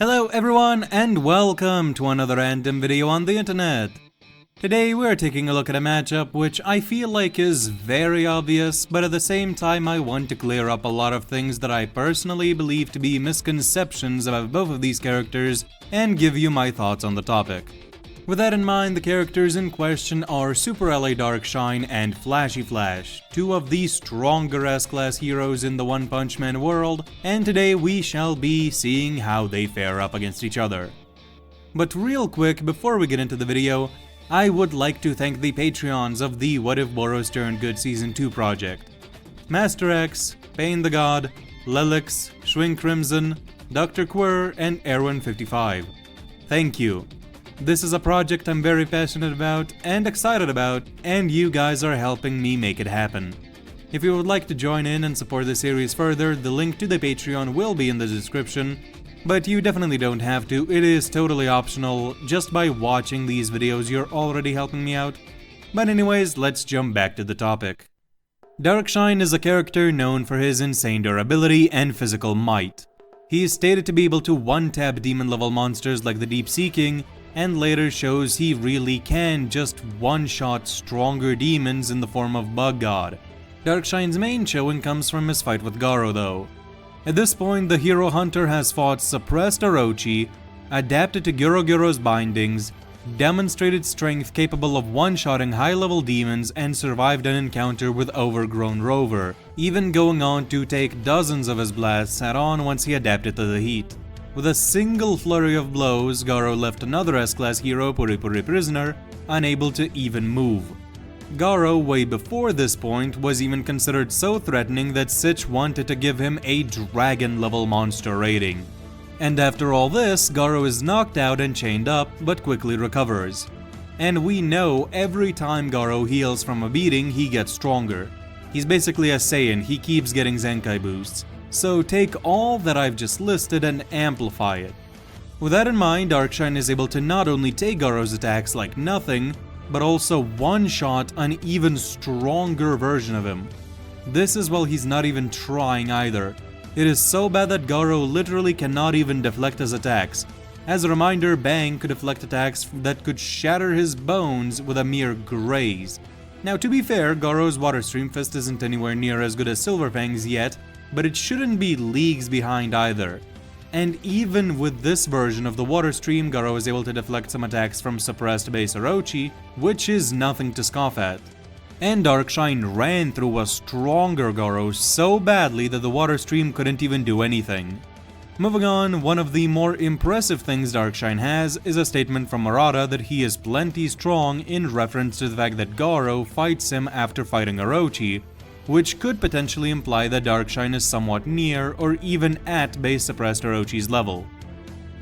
Hello everyone and welcome to another random video on the internet. Today we're taking a look at a matchup which I feel like is very obvious, but at the same time I want to clear up a lot of things that I personally believe to be misconceptions about both of these characters and give you my thoughts on the topic. With that in mind, the characters in question are Superalloy Darkshine and Flashy Flash, two of the stronger S-class heroes in the One Punch Man world, and today we shall be seeing how they fare up against each other. But real quick, before we get into the video, I would like to thank the Patreons of the What If Boros Turned Good Season 2 project. Master X, Pain the God, Lelix, Schwing Crimson, Dr. Quirr, and Erwin55. Thank you. This is a project I'm very passionate about and excited about, and you guys are helping me make it happen. If you would like to join in and support the series further, the link to the Patreon will be in the description, but you definitely don't have to, it is totally optional. Just by watching these videos you're already helping me out. But anyways, let's jump back to the topic. Darkshine is a character known for his insane durability and physical might. He is stated to be able to one-tap demon level monsters like the Deep Sea King, and later shows he really can just one-shot stronger demons in the form of Bug God. Darkshine's main showing comes from his fight with Garo though. At this point, the hero hunter has fought suppressed Orochi, adapted to Garo's bindings, demonstrated strength capable of one-shotting high-level demons, and survived an encounter with Overgrown Rover, even going on to take dozens of his blasts head-on once he adapted to the heat. With a single flurry of blows, Garo left another S-class hero, Puri prisoner, unable to even move. Garo, way before this point, was even considered so threatening that Sitch wanted to give him a dragon-level monster rating. And after all this, Garo is knocked out and chained up, but quickly recovers. And we know every time Garo heals from a beating, he gets stronger. He's basically a Saiyan, he keeps getting Zenkai boosts. So take all that I've just listed and amplify it. With that in mind, Darkshine is able to not only take Garo's attacks like nothing, but also one-shot an even stronger version of him. This is while he's not even trying either. It is so bad that Garo literally cannot even deflect his attacks. As a reminder, Bang could deflect attacks that could shatter his bones with a mere graze. Now to be fair, Garo's Water Stream Fist isn't anywhere near as good as Silverfang's yet, but it shouldn't be leagues behind either. And even with this version of the Water Stream, Garo is able to deflect some attacks from suppressed base Orochi, which is nothing to scoff at. And Darkshine ran through a stronger Garo so badly that the Water Stream couldn't even do anything. Moving on, one of the more impressive things Darkshine has is a statement from Murata that he is plenty strong in reference to the fact that Garo fights him after fighting Orochi, which could potentially imply that Darkshine is somewhat near or even at base suppressed Orochi's level.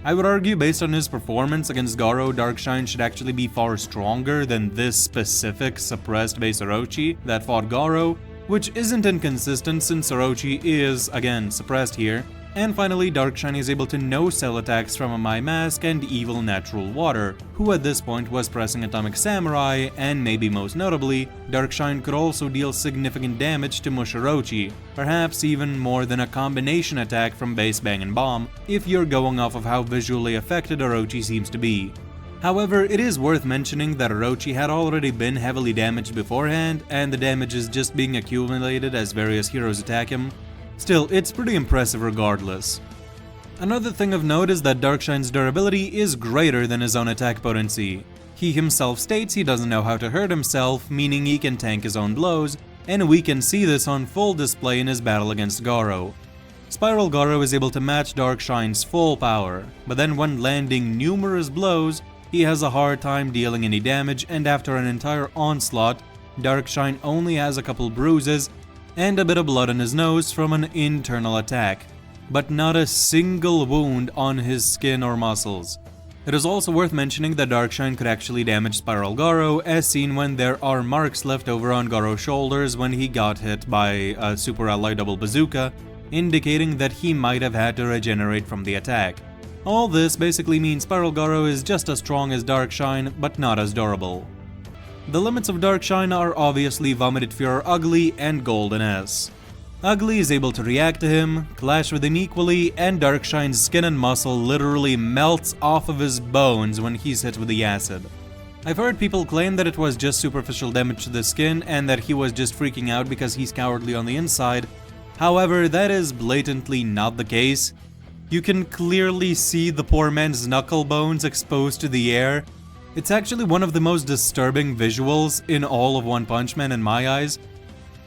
I would argue based on his performance against Garo, Darkshine should actually be far stronger than this specific suppressed base Orochi that fought Garo, which isn't inconsistent since Orochi is, again, suppressed here. And finally, Darkshine is able to no-sell attacks from a My Mask and Evil Natural Water, who at this point was pressing Atomic Samurai, and maybe most notably, Darkshine could also deal significant damage to Mush Orochi, perhaps even more than a combination attack from base Bang and Bomb, if you're going off of how visually affected Orochi seems to be. However, it is worth mentioning that Orochi had already been heavily damaged beforehand, and the damage is just being accumulated as various heroes attack him. Still, it's pretty impressive regardless. Another thing of note is that Darkshine's durability is greater than his own attack potency. He himself states he doesn't know how to hurt himself, meaning he can tank his own blows, and we can see this on full display in his battle against Garo. Spiral Garo is able to match Darkshine's full power, but then when landing numerous blows, he has a hard time dealing any damage, and after an entire onslaught, Darkshine only has a couple bruises and a bit of blood on his nose from an internal attack, but not a single wound on his skin or muscles. It is also worth mentioning that Darkshine could actually damage Spiral Garo, as seen when there are marks left over on Garo's shoulders when he got hit by a Superalloy double bazooka, indicating that he might have had to regenerate from the attack. All this basically means Spiral Garo is just as strong as Darkshine, but not as durable. The limits of Darkshine are obviously Vomited Fury Ugly and Golden S. Ugly is able to react to him, clash with him equally, and Darkshine's skin and muscle literally melts off of his bones when he's hit with the acid. I've heard people claim that it was just superficial damage to the skin and that he was just freaking out because he's cowardly on the inside. However, that is blatantly not the case. You can clearly see the poor man's knuckle bones exposed to the air. It's actually one of the most disturbing visuals in all of One Punch Man in my eyes.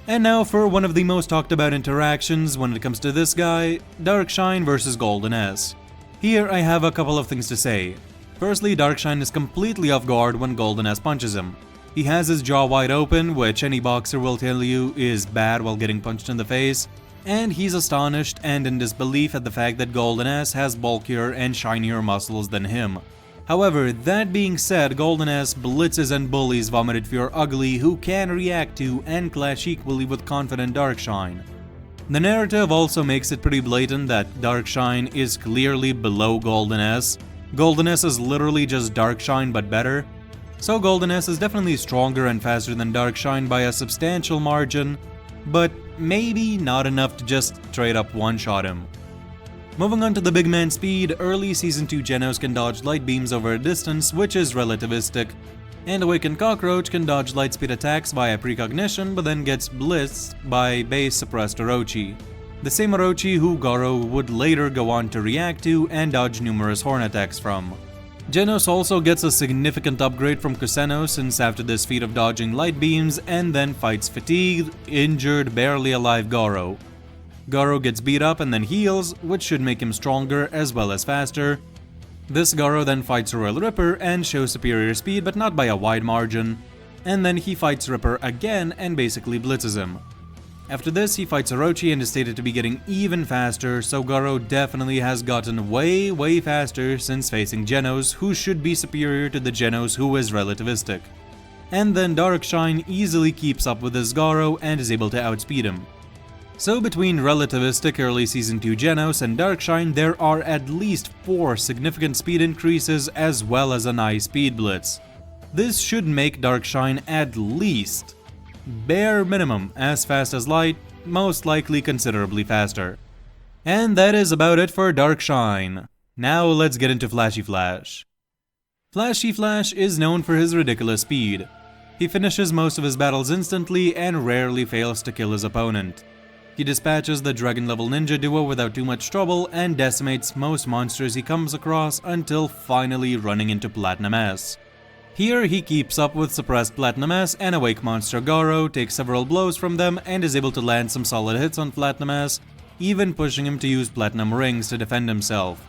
And now for one of the most talked about interactions when it comes to this guy, Darkshine versus Golden S. Here I have a couple of things to say. Firstly, Darkshine is completely off guard when Golden S punches him. He has his jaw wide open, which any boxer will tell you is bad while getting punched in the face, and he's astonished and in disbelief at the fact that Golden S has bulkier and shinier muscles than him. However, that being said, Golden S blitzes and bullies Vomited Fear Ugly, who can react to and clash equally with confident Darkshine. The narrative also makes it pretty blatant that Darkshine is clearly below Golden S. Golden S is literally just Darkshine but better. So Golden S is definitely stronger and faster than Darkshine by a substantial margin, but maybe not enough to just straight up one-shot him. Moving on to the big man speed, early Season 2 Genos can dodge light beams over a distance, which is relativistic, and Awakened Cockroach can dodge light speed attacks via precognition but then gets blitzed by base suppressed Orochi. The same Orochi who Garo would later go on to react to and dodge numerous horn attacks from. Genos also gets a significant upgrade from Kuseno since after this feat of dodging light beams and then fights fatigued, injured, barely alive Garo. Garo gets beat up and then heals, which should make him stronger as well as faster. This Garo then fights Royal Ripper and shows superior speed but not by a wide margin, and then he fights Ripper again and basically blitzes him. After this, he fights Orochi and is stated to be getting even faster, so Garo definitely has gotten way faster since facing Genos, who should be superior to the Genos who is relativistic. And then Darkshine easily keeps up with this Garo and is able to outspeed him. So between relativistic early Season 2 Genos and Darkshine, there are at least 4 significant speed increases as well as a nice speed blitz. This should make Darkshine at least, bare minimum, as fast as light, most likely considerably faster. And that is about it for Darkshine. Now let's get into Flashy Flash. Flashy Flash is known for his ridiculous speed. He finishes most of his battles instantly and rarely fails to kill his opponent. He dispatches the dragon-level ninja duo without too much trouble and decimates most monsters he comes across until finally running into Platinum S. Here he keeps up with suppressed Platinum S and awake monster Garo, takes several blows from them and is able to land some solid hits on Platinum S, even pushing him to use Platinum Rings to defend himself.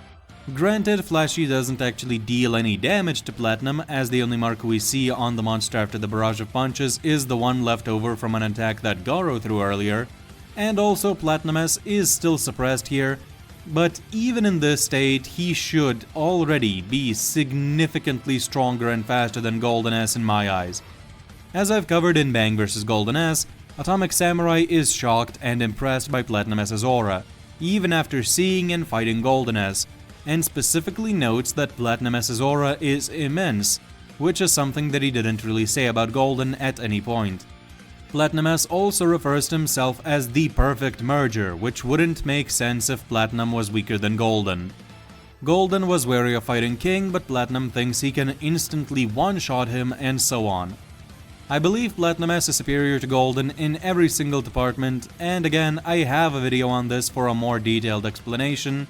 Granted, Flashy doesn't actually deal any damage to Platinum, as the only mark we see on the monster after the barrage of punches is the one left over from an attack that Garo threw earlier, and also Platinum S is still suppressed here, but even in this state, he should already be significantly stronger and faster than Golden S in my eyes. As I've covered in Bang vs Golden S, Atomic Samurai is shocked and impressed by Platinum S's aura, even after seeing and fighting Golden S, and specifically notes that Platinum S's aura is immense, which is something that he didn't really say about Golden at any point. Platinum S also refers to himself as the perfect merger, which wouldn't make sense if Platinum was weaker than Golden. Golden was wary of fighting King, but Platinum thinks he can instantly one-shot him and so on. I believe Platinum S is superior to Golden in every single department, and again, I have a video on this for a more detailed explanation.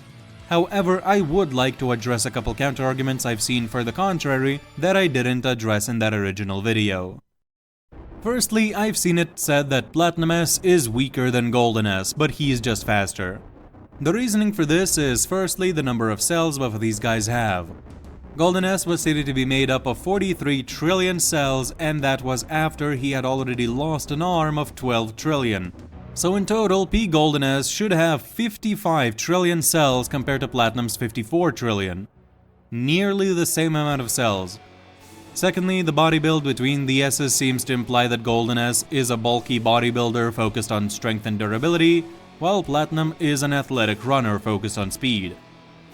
However, I would like to address a couple counter-arguments I've seen for the contrary that I didn't address in that original video. Firstly, I've seen it said that Platinum S is weaker than Golden S, but he's just faster. The reasoning for this is firstly the number of cells both of these guys have. Golden S was stated to be made up of 43 trillion cells, and that was after he had already lost an arm of 12 trillion. So in total, P Golden S should have 55 trillion cells compared to Platinum's 54 trillion. Nearly the same amount of cells. Secondly, the body build between the S's seems to imply that Golden S is a bulky bodybuilder focused on strength and durability, while Platinum is an athletic runner focused on speed.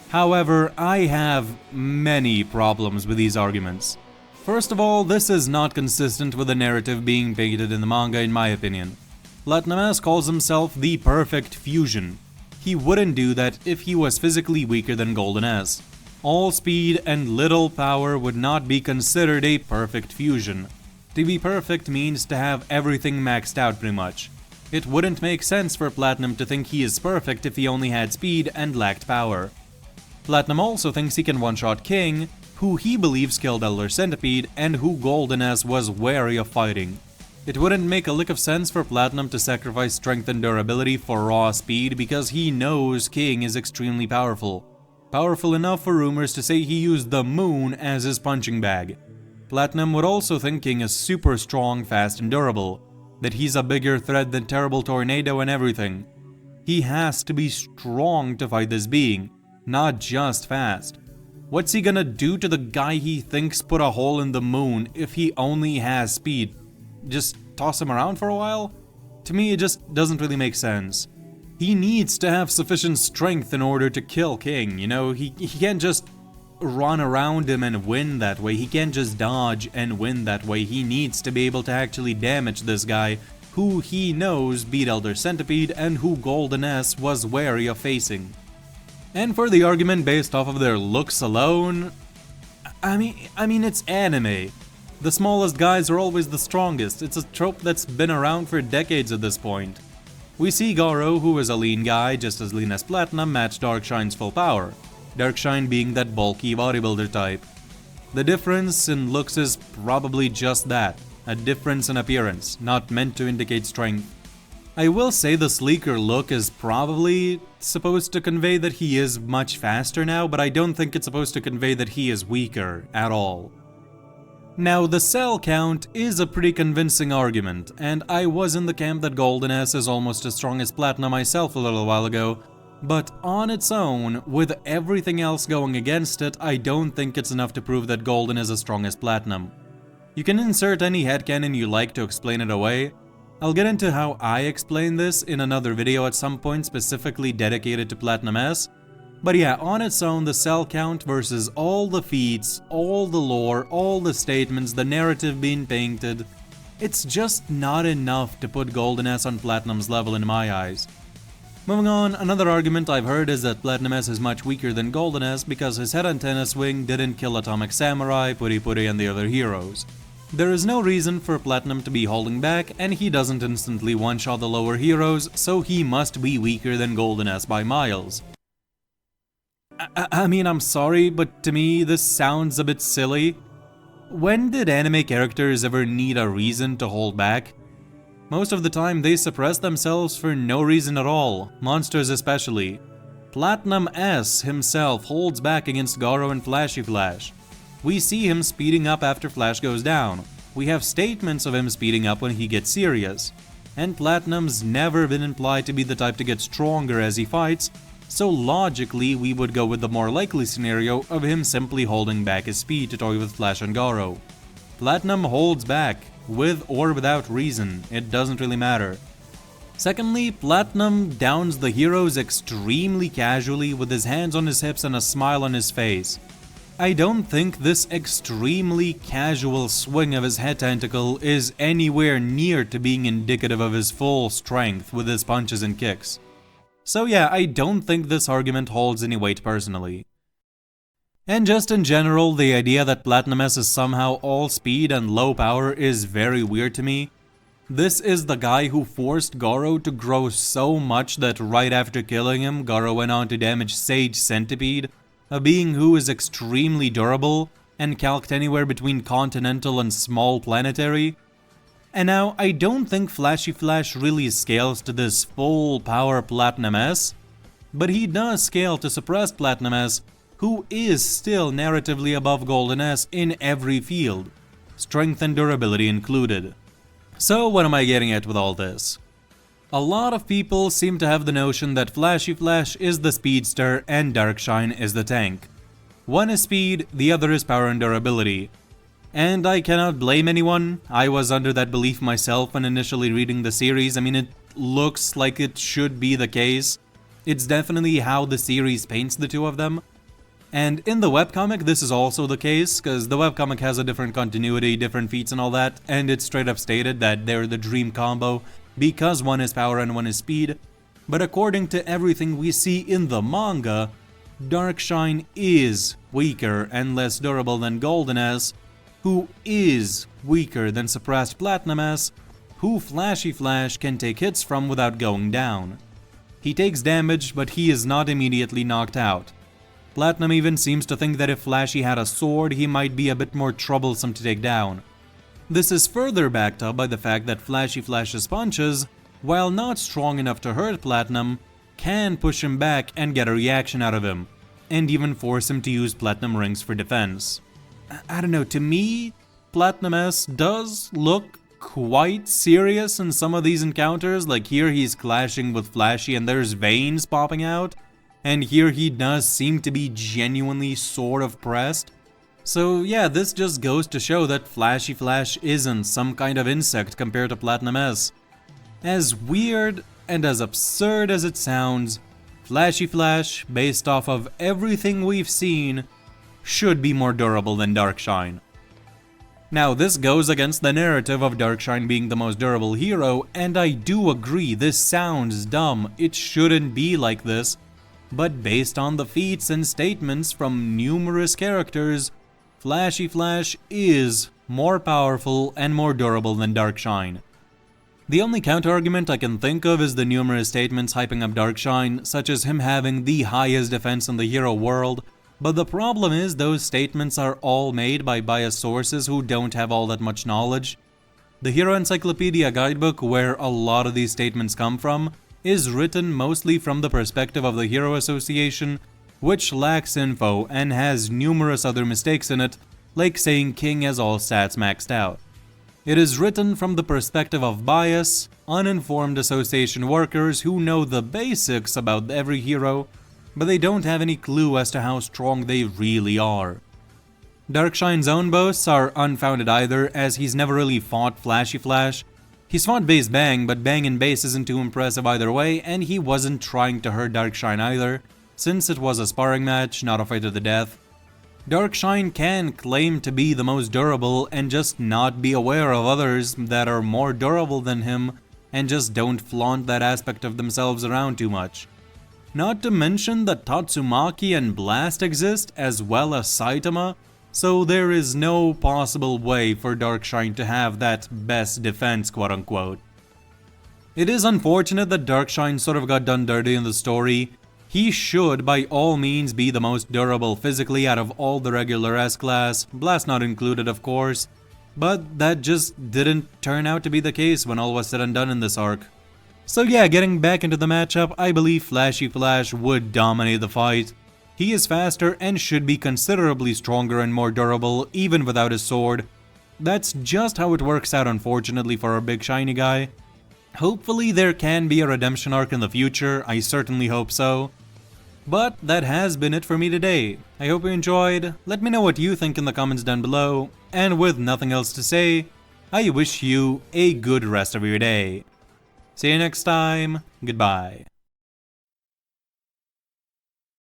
However, I have many problems with these arguments. First of all, this is not consistent with the narrative being painted in the manga in my opinion. Platinum S calls himself the perfect fusion. He wouldn't do that if he was physically weaker than Golden S. All speed and little power would not be considered a perfect fusion. To be perfect means to have everything maxed out pretty much. It wouldn't make sense for Platinum to think he is perfect if he only had speed and lacked power. Platinum also thinks he can one-shot King, who he believes killed Elder Centipede and who Golden S was wary of fighting. It wouldn't make a lick of sense for Platinum to sacrifice strength and durability for raw speed because he knows King is extremely powerful. Powerful enough for rumors to say he used the moon as his punching bag. Platinum would also think King is super strong, fast, and durable. That he's a bigger threat than Terrible Tornado and everything. He has to be strong to fight this being, not just fast. What's he gonna do to the guy he thinks put a hole in the moon if he only has speed? Just toss him around for a while? To me, it just doesn't really make sense. He needs to have sufficient strength in order to kill King, you know? He can't just run around him and win that way. He can't just dodge and win that way. He needs to be able to actually damage this guy, who he knows beat Elder Centipede and who Golden S was wary of facing. And for the argument based off of their looks alone, I mean it's anime. The smallest guys are always the strongest. It's a trope that's been around for decades at this point. We see Garo, who is a lean guy, just as lean as Platinum, match Darkshine's full power. Darkshine being that bulky bodybuilder type. The difference in looks is probably just that, a difference in appearance, not meant to indicate strength. I will say the sleeker look is probably supposed to convey that he is much faster now, but I don't think it's supposed to convey that he is weaker at all. Now, the cell count is a pretty convincing argument, and I was in the camp that Golden S is almost as strong as Platinum myself a little while ago, but on its own, with everything else going against it, I don't think it's enough to prove that Golden is as strong as Platinum. You can insert any headcanon you like to explain it away. I'll get into how I explain this in another video at some point specifically dedicated to Platinum S. But yeah, on its own, the cell count versus all the feats, all the lore, all the statements, the narrative being painted, it's just not enough to put Golden S on Platinum's level in my eyes. Moving on, another argument I've heard is that Platinum S is much weaker than Golden S because his head antenna swing didn't kill Atomic Samurai, Puri Puri, and the other heroes. There is no reason for Platinum to be holding back, and he doesn't instantly one-shot the lower heroes, so he must be weaker than Golden S by miles. I mean, I'm sorry, but to me, this sounds a bit silly. When did anime characters ever need a reason to hold back? Most of the time, they suppress themselves for no reason at all, monsters especially. Platinum S himself holds back against Garo and Flashy Flash. We see him speeding up after Flash goes down. We have statements of him speeding up when he gets serious. And Platinum's never been implied to be the type to get stronger as he fights, so logically we would go with the more likely scenario of him simply holding back his speed to toy with Flash and Garo. Platinum holds back, with or without reason, it doesn't really matter. Secondly, Platinum downs the heroes extremely casually with his hands on his hips and a smile on his face. I don't think this extremely casual swing of his head tentacle is anywhere near to being indicative of his full strength with his punches and kicks. So yeah, I don't think this argument holds any weight personally. And just in general, the idea that Platinum S is somehow all speed and low power is very weird to me. This is the guy who forced Garo to grow so much that right after killing him, Garo went on to damage Sage Centipede, a being who is extremely durable and calced anywhere between continental and small planetary. And now, I don't think Flashy Flash really scales to this full power Platinum S, but he does scale to suppressed Platinum S, who is still narratively above Golden S in every field, strength and durability included. So what am I getting at with all this? A lot of people seem to have the notion that Flashy Flash is the speedster and Darkshine is the tank. One is speed, the other is power and durability. And I cannot blame anyone. I was under that belief myself when initially reading the series. I mean, it looks like it should be the case. It's definitely how the series paints the two of them. And in the webcomic, this is also the case, because the webcomic has a different continuity, different feats and all that, and it's straight up stated that they're the dream combo, because one is power and one is speed, but according to everything we see in the manga, Darkshine is weaker and less durable than Golden S, who is weaker than Suppressed Platinum S, who Flashy Flash can take hits from without going down. He takes damage, but he is not immediately knocked out. Platinum even seems to think that if Flashy had a sword, he might be a bit more troublesome to take down. This is further backed up by the fact that Flashy Flash's punches, while not strong enough to hurt Platinum, can push him back and get a reaction out of him, and even force him to use Platinum rings for defense. I don't know, to me, Platinum S does look quite serious in some of these encounters. Like here he's clashing with Flashy and there's veins popping out, and here he does seem to be genuinely sort of pressed. So yeah, this just goes to show that Flashy Flash isn't some kind of insect compared to Platinum S. As weird and as absurd as it sounds, Flashy Flash, based off of everything we've seen, should be more durable than Darkshine. Now this goes against the narrative of Darkshine being the most durable hero, and I do agree this sounds dumb, it shouldn't be like this, but based on the feats and statements from numerous characters, Flashy Flash is more powerful and more durable than Darkshine. The only counter-argument I can think of is the numerous statements hyping up Darkshine, such as him having the highest defense in the hero world, but the problem is those statements are all made by biased sources who don't have all that much knowledge. The Hero Encyclopedia guidebook, where a lot of these statements come from, is written mostly from the perspective of the Hero Association, which lacks info and has numerous other mistakes in it, like saying King has all stats maxed out. It is written from the perspective of bias, uninformed association workers who know the basics about every hero, but they don't have any clue as to how strong they really are. Darkshine's own boasts are unfounded either, as he's never really fought Flashy Flash. He's fought Base Bang, but Bang and Base isn't too impressive either way, and he wasn't trying to hurt Darkshine either, since it was a sparring match, not a fight to the death. Darkshine can claim to be the most durable and just not be aware of others that are more durable than him and just don't flaunt that aspect of themselves around too much. Not to mention that Tatsumaki and Blast exist as well as Saitama, so there is no possible way for Darkshine to have that best defense, quote unquote. It is unfortunate that Darkshine sort of got done dirty in the story. He should by all means be the most durable physically out of all the regular S-Class, Blast not included of course, but that just didn't turn out to be the case when all was said and done in this arc. So yeah, getting back into the matchup, I believe Flashy Flash would dominate the fight. He is faster and should be considerably stronger and more durable even without his sword. That's just how it works out unfortunately for our big shiny guy. Hopefully there can be a redemption arc in the future, I certainly hope so. But that has been it for me today. I hope you enjoyed, let me know what you think in the comments down below, and with nothing else to say, I wish you a good rest of your day. See you next time, goodbye.